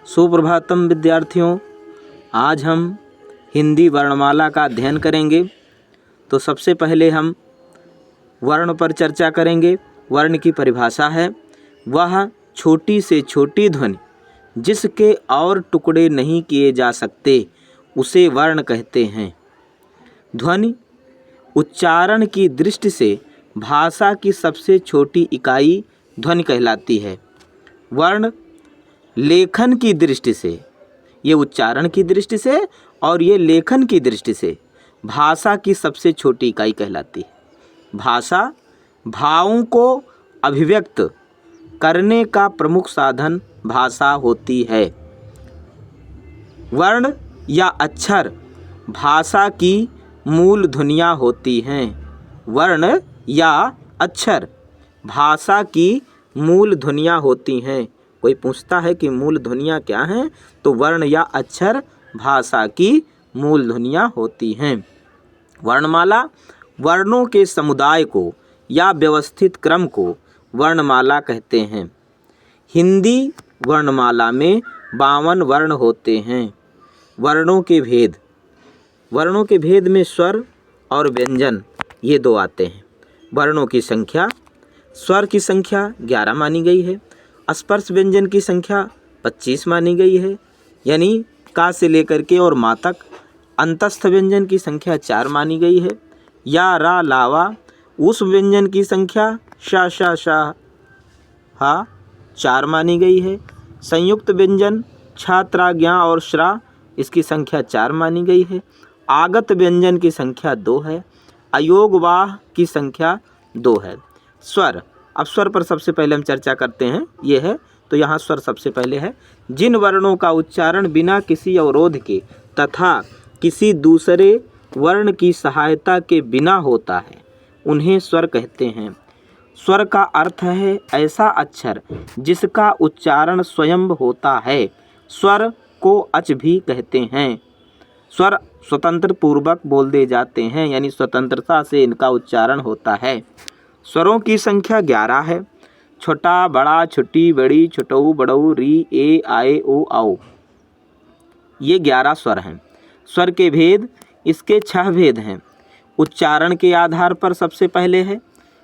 सुप्रभातम विद्यार्थियों, आज हम हिंदी वर्णमाला का अध्ययन करेंगे। तो सबसे पहले हम वर्ण पर चर्चा करेंगे। वर्ण की परिभाषा है, वह छोटी से छोटी ध्वनि जिसके और टुकड़े नहीं किए जा सकते उसे वर्ण कहते हैं। ध्वनि उच्चारण की दृष्टि से भाषा की सबसे छोटी इकाई ध्वनि कहलाती है। वर्ण लेखन की दृष्टि से, ये उच्चारण की दृष्टि से और ये लेखन की दृष्टि से भाषा की सबसे छोटी इकाई कहलाती है। भाषा भावों को अभिव्यक्त करने का प्रमुख साधन भाषा होती है। वर्ण या अक्षर भाषा की मूल ध्वनियाँ होती हैं। वर्ण या अक्षर भाषा की मूल ध्वनियाँ होती हैं। कोई पूछता है कि मूल ध्वनियाँ क्या हैं, तो वर्ण या अक्षर भाषा की मूल ध्वनियाँ होती हैं। वर्णमाला वर्णों के समुदाय को या व्यवस्थित क्रम को वर्णमाला कहते हैं। हिंदी वर्णमाला में 52 वर्ण होते हैं। वर्णों के भेद में स्वर और व्यंजन ये दो आते हैं। वर्णों की संख्या, स्वर की संख्या 11 मानी गई है। स्पर्श व्यंजन की संख्या 25 मानी गई है, यानी का से लेकर के और मा तक। अंतस्थ व्यंजन की संख्या 4 मानी गई है। या रा लावा उस व्यंजन की संख्या शा शा शा हा 4 मानी गई है। संयुक्त व्यंजन छा त्रा ज्ञा और श्रा, इसकी संख्या 4 मानी गई है। आगत व्यंजन की संख्या 2 है। अयोग वाह की संख्या 2 है। स्वर, अब स्वर पर सबसे पहले हम चर्चा करते हैं। ये है, तो यहाँ स्वर सबसे पहले है। जिन वर्णों का उच्चारण बिना किसी अवरोध के तथा किसी दूसरे वर्ण की सहायता के बिना होता है उन्हें स्वर कहते हैं। स्वर का अर्थ है ऐसा अक्षर जिसका उच्चारण स्वयं होता है। स्वर को अच भी कहते हैं। स्वर स्वतंत्र पूर्वक बोल दे जाते हैं, यानी स्वतंत्रता से इनका उच्चारण होता है। स्वरों की संख्या 11 है। छोटा, बड़ा, छोटी, बड़ी, छोटऊ, बड़ऊ, री, ए, आए, ओ, आओ, ये 11 स्वर हैं। स्वर के भेद, इसके 6 भेद हैं। उच्चारण के आधार पर सबसे पहले है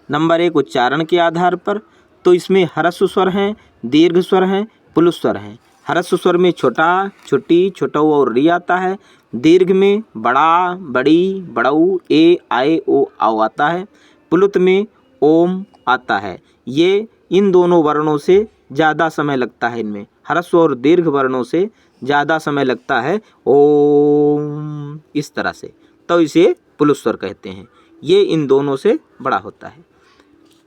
नंबर 1 उच्चारण के आधार पर, तो इसमें ह्रस्व स्वर हैं, दीर्घ स्वर हैं, पुल्लिंग स्वर हैं। ह्रस्व स्वर में छोटा, छोटी, छोटऊ और री आता है। दीर्घ में बड़ा, बड़ी, बड़ऊ, ए, आए, ओ, आओ आता है। पुल्लिंग में ओम आता है। ये इन दोनों वर्णों से ज़्यादा समय लगता है। इनमें ह्रस्व और दीर्घ वर्णों से ज़्यादा समय लगता है ओम, इस तरह से, तो इसे पुल्लिंग स्वर कहते हैं। ये इन दोनों से बड़ा होता है।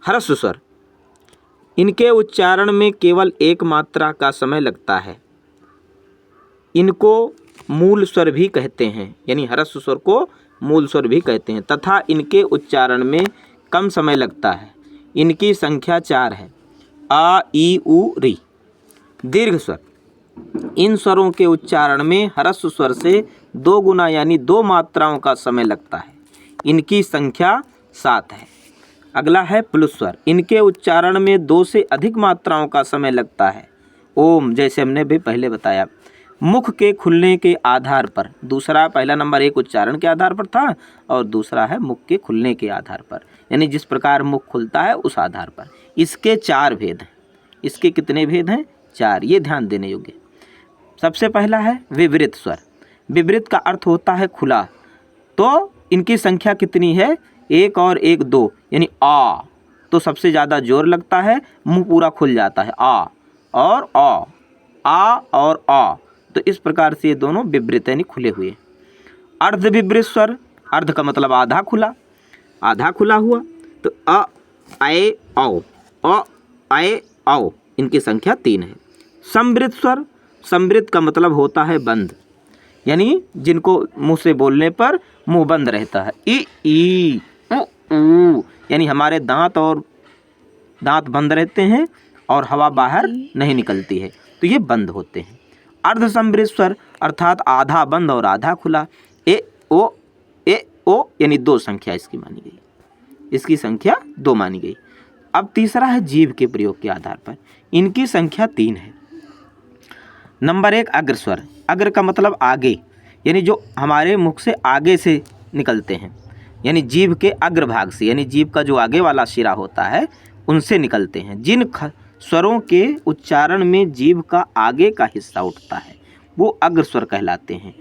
ह्रस्व स्वर, इनके उच्चारण में केवल एक मात्रा का समय लगता है। इनको मूल स्वर भी कहते हैं, यानी ह्रस्व स्वर को मूल स्वर भी कहते हैं, तथा इनके उच्चारण में कम समय लगता है। इनकी संख्या 4 है। आ, ई, उ, री। दीर्घ स्वर, इन स्वरों के उच्चारण में ह्रस्व स्वर से 2 गुना यानी 2 मात्राओं का समय लगता है। इनकी संख्या 7 है। अगला है पुल्लिंग स्वर, इनके उच्चारण में 2 से अधिक मात्राओं का समय लगता है। ओम, जैसे हमने भी पहले बताया। मुख के खुलने के आधार पर, दूसरा, पहला नंबर 1 उच्चारण के आधार पर था और दूसरा है मुख के खुलने के आधार पर, यानी जिस प्रकार मुख खुलता है उस आधार पर। इसके 4 भेद हैं। इसके कितने भेद हैं? 4। ये ध्यान देने योग्य। सबसे पहला है विवृत स्वर। विवृत का अर्थ होता है खुला, तो इनकी संख्या कितनी है? 1 और 1 2, यानी आ, तो सबसे ज़्यादा जोर लगता है, मुंह पूरा खुल जाता है। आ और आ, तो इस प्रकार से ये दोनों विवृत यानी खुले हुए। अर्ध विवृत स्वर, अर्ध का मतलब आधा खुला, आधा खुला हुआ, तो अ, आए, आओ, अ, आए, आओ, इनकी संख्या 3 है। संवृत स्वर, संवृत का मतलब होता है बंद, यानी जिनको मुंह से बोलने पर मुंह बंद रहता है। ई, उ, ऊ, यानी हमारे दांत बंद रहते हैं और हवा बाहर नहीं निकलती है, तो ये बंद होते हैं। अर्ध संवृत स्वर अर्थात आधा बंद और आधा खुला। ए ओ यानी 2 संख्या इसकी मानी गई, इसकी संख्या 2 मानी गई। अब तीसरा है जीभ के प्रयोग के आधार पर, इनकी संख्या 3 है। नंबर 1 अग्र स्वर। अग्र का मतलब आगे, यानी जो हमारे मुख से आगे से निकलते हैं, यानी जीभ के अग्र भाग से, यानी जीभ का जो आगे वाला शिरा होता है उनसे निकलते हैं। जिन स्वरों के उच्चारण में जीभ का आगे का हिस्सा उठता है वो अग्र स्वर कहलाते हैं।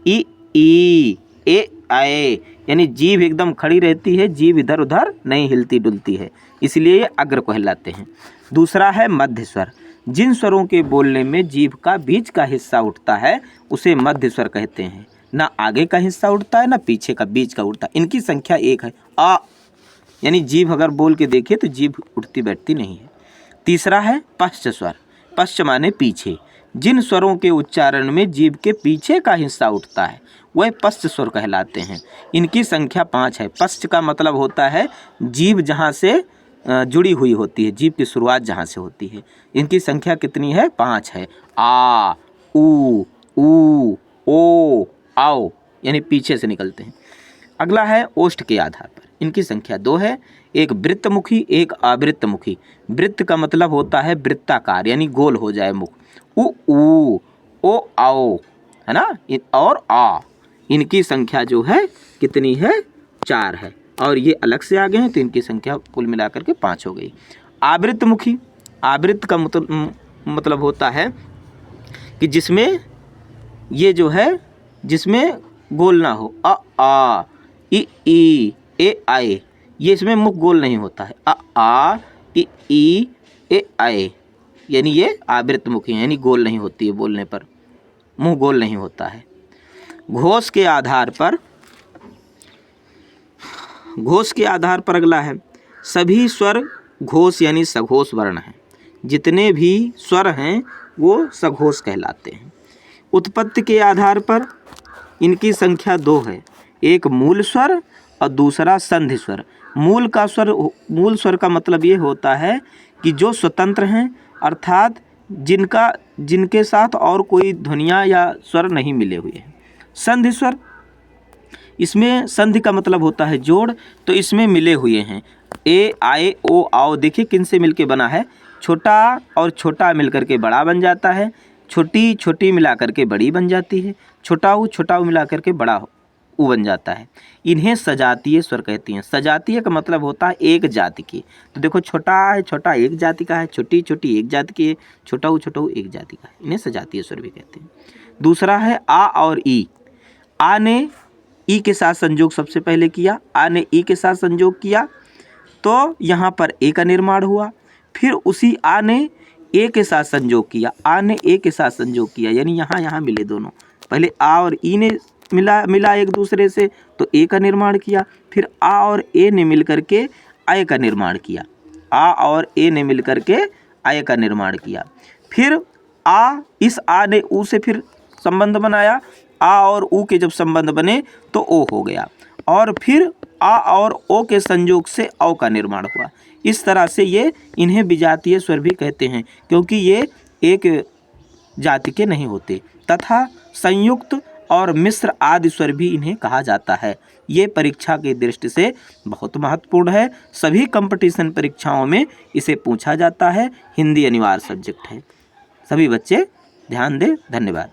ई, ई, ए, आए, यानी जीभ एकदम खड़ी रहती है, जीभ इधर उधर नहीं हिलती डुलती है, इसलिए ये अग्र कहलाते हैं। दूसरा है मध्य स्वर। जिन स्वरों के बोलने में जीभ का बीच का हिस्सा उठता है उसे मध्य स्वर कहते हैं। ना आगे का हिस्सा उठता है ना पीछे का, बीच का उठता है। इनकी संख्या 1 है। आ, यानी जीभ अगर बोल के देखे तो जीभ उठती बैठती नहीं है। तीसरा है पश्च स्वर। पश्च माने पीछे। जिन स्वरों के उच्चारण में जीभ के पीछे का हिस्सा उठता है वह पश्च स्वर कहलाते हैं। इनकी संख्या 5 है। पश्च का मतलब होता है जीभ जहाँ से जुड़ी हुई होती है, जीभ की शुरुआत जहाँ से होती है। इनकी संख्या कितनी है? 5 है। आ, ऊ, ओ, आओ, यानी पीछे से निकलते हैं। अगला है ओष्ठ के आधार पर। इनकी संख्या 2 है। एक वृत्तमुखी, एक अवृत्तमुखी। वृत्त का मतलब होता है वृत्ताकार, यानी गोल हो जाए मुख। उ, ओ, आओ, है ना, और आ। इनकी संख्या जो है कितनी है? 4 है। और ये अलग से आ गए हैं तो इनकी संख्या कुल मिलाकर के 5 हो गई। आवृत्तमुखी। आवृत्त का मतलब होता है कि जिसमें ये जो है जिसमें गोल ना हो। आ, ई, ए, आए, ये इसमें मुख गोल नहीं होता है। आ, ई, ए, आए, यानी ये आवृत्तमुखी है, यानी गोल नहीं होती है, बोलने पर मुंह गोल नहीं होता है। घोष के आधार पर अगला है सभी स्वर घोष यानी सघोष वर्ण हैं। जितने भी स्वर हैं वो सघोष कहलाते हैं। उत्पत्ति के आधार पर इनकी संख्या 2 है। एक मूल स्वर और दूसरा संधि स्वर। मूल स्वर का मतलब ये होता है कि जो स्वतंत्र हैं, अर्थात जिनके साथ और कोई ध्वनियाँ या स्वर नहीं मिले हुए हैं। संधि स्वर, इसमें संधि का मतलब होता है जोड़, तो इसमें मिले हुए हैं। ए, आए, ओ, आओ, देखिए किन से मिलके बना है। छोटा और छोटा मिलकर के बड़ा बन जाता है, छोटी छोटी मिलाकर के बड़ी बन जाती है, छोटा ऊ मिलाकर के बड़ा ऊ बन जाता है। इन्हें सजातीय स्वर कहती हैं। सजातीय का मतलब होता है एक जाति की। तो देखो छोटा है, छोटा एक जाति का है, छोटी छोटी एक जाति की है, छोटा ऊ एक जाति का है। इन्हें सजातीय स्वर भी कहते हैं। दूसरा है आ और ई। आ ने ई के साथ संयोग सबसे पहले किया, आ ने ई के साथ संयोग किया तो यहाँ पर ए का निर्माण हुआ। फिर उसी आ ने ए के साथ संयोग किया, आ ने ए के साथ संयोग किया, यानी यहाँ मिले दोनों। पहले आ और ई ने मिला एक दूसरे से तो ए का निर्माण किया। फिर आ और ए ने मिल करके आय का निर्माण किया। आ और ए ने मिल करके आय का निर्माण किया। फिर इस आ ने ऊ से फिर संबंध बनाया। आ और ऊ के जब संबंध बने तो ओ हो गया। और फिर आ और ओ के संयोग से औ का निर्माण हुआ। इस तरह से इन्हें विजातीय स्वर भी कहते हैं, क्योंकि ये एक जाति के नहीं होते। तथा संयुक्त और मिश्र आदि स्वर भी इन्हें कहा जाता है। ये परीक्षा की दृष्टि से बहुत महत्वपूर्ण है। सभी कंपटीशन परीक्षाओं में इसे पूछा जाता है। हिंदी अनिवार्य सब्जेक्ट है। सभी बच्चे ध्यान दें। धन्यवाद।